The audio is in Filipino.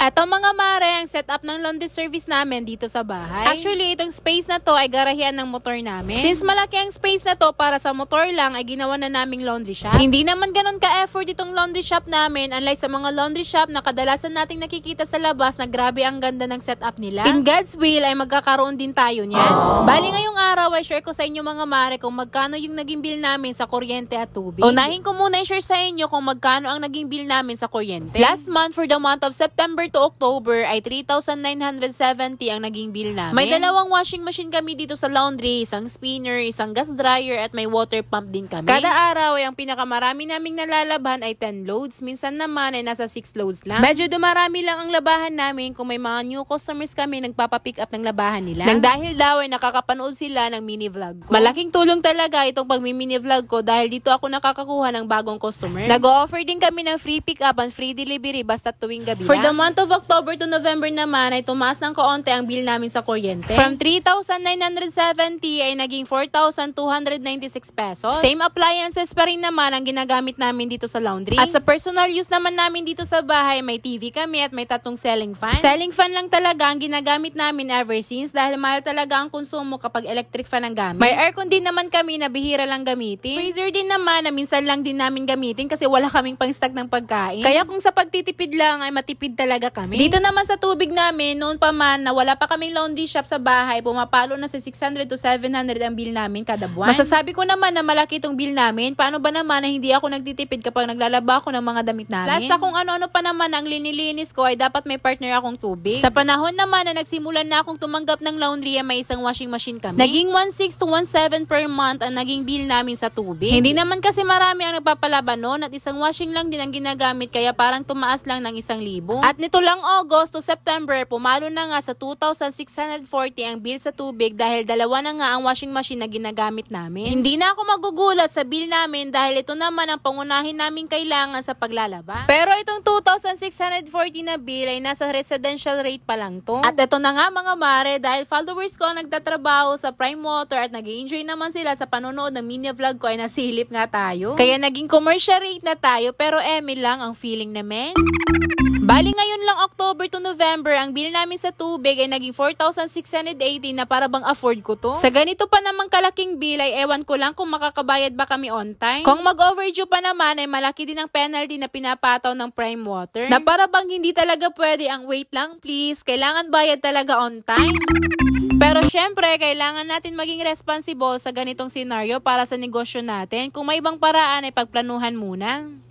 Eto mga mare, ang setup ng laundry service namin dito sa bahay. Actually, itong space na to ay garahian ng motor namin. Since malaki ang space na to para sa motor lang, ay ginawa na naming laundry shop. Hindi naman ganun ka-effort itong laundry shop namin, unlike sa mga laundry shop na kadalasan nating nakikita sa labas na grabe ang ganda ng setup nila. In God's will ay magkakaroon din tayo niyan. Bali ngayong araw ay share ko sa inyo mga mare kung magkano yung naging bill namin sa kuryente at tubig. Unahin ko muna i-share sa inyo kung magkano ang naging bill namin sa kuryente. Last month, for the month of September to October ay 3,970 ang naging bill namin. May dalawang washing machine kami dito sa laundry, isang spinner, isang gas dryer at may water pump din kami. Kada araw ay ang pinakamarami naming nalalabhan ay 10 loads. Minsan naman ay nasa 6 loads lang. Medyo dumarami lang ang labahan namin kung may mga new customers kami nagpapapick up ng labahan nila. Nang dahil daw ay nakakapanood sila ng mini vlog ko. Malaking tulong talaga itong pag-mini vlog ko dahil dito ako nakakakuha ng bagong customer. Nag-o-offer din kami ng free pick up and free delivery basta tuwing gabi. For the month of October to November naman ay tumaas ng kaunti ang bill namin sa kuryente. From 3,970 ay naging 4,296 pesos. Same appliances pa rin naman ang ginagamit namin dito sa laundry. At sa personal use naman namin dito sa bahay, may TV kami at may 3 ceiling fan. Ceiling fan lang talaga ang ginagamit namin ever since dahil mahal talaga ang konsumo kapag electric fan ang gamit. May aircon din naman kami na bihira lang gamitin. Freezer din naman na minsan lang din namin gamitin kasi wala kaming pang-stock ng pagkain. Kaya kung sa pagtitipid lang ay matipid talaga kami. Dito naman sa tubig namin, noon pa man na wala pa kaming laundry shop sa bahay, pumapalo na sa 600 to 700 ang bill namin kada buwan. Masasabi ko naman na malaki itong bill namin. Paano ba naman na hindi ako nagtitipid kapag naglalaba ako ng mga damit namin? Last na kung ano-ano pa naman ang linilinis ko ay dapat may partner akong tubig. Sa panahon naman na nagsimulan na akong tumanggap ng laundry ay may isang washing machine kami. Naging 1,600 to 1,700 per month ang naging bill namin sa tubig. Hindi naman kasi marami ang nagpapalaba noon at isang washing lang din ang ginagamit kaya parang tumaas lang ng 1,000. At nito lang August to September, pumalo na nga sa 2,640 ang bill sa tubig dahil dalawa na nga ang washing machine na ginagamit namin. Hindi na ako magugulat sa bill namin dahil ito naman ang pangunahin namin kailangan sa paglalaba. Pero itong 2,640 na bill ay nasa residential rate pa lang to. At ito na nga mga mare, dahil followers ko nagtatrabaho sa Prime Water at nag-enjoy naman sila sa panonood ng mini vlog ko ay nasilip nga tayo. Kaya naging commercial rate na tayo pero eme lang ang feeling namin. Bali ngayon lang October to November, ang bill namin sa tubig ay naging 4,680 na para bang afford ko to. Sa ganito pa namang kalaking bill ay ewan ko lang kung makakabayad ba kami on time. Kung mag-overdue pa naman ay malaki din ang penalty na pinapataw ng Prime Water. Na para bang hindi talaga pwede ang wait lang please, kailangan bayad talaga on time. Pero syempre, kailangan natin maging responsible sa ganitong senaryo para sa negosyo natin. Kung may ibang paraan ay pagplanuhan muna.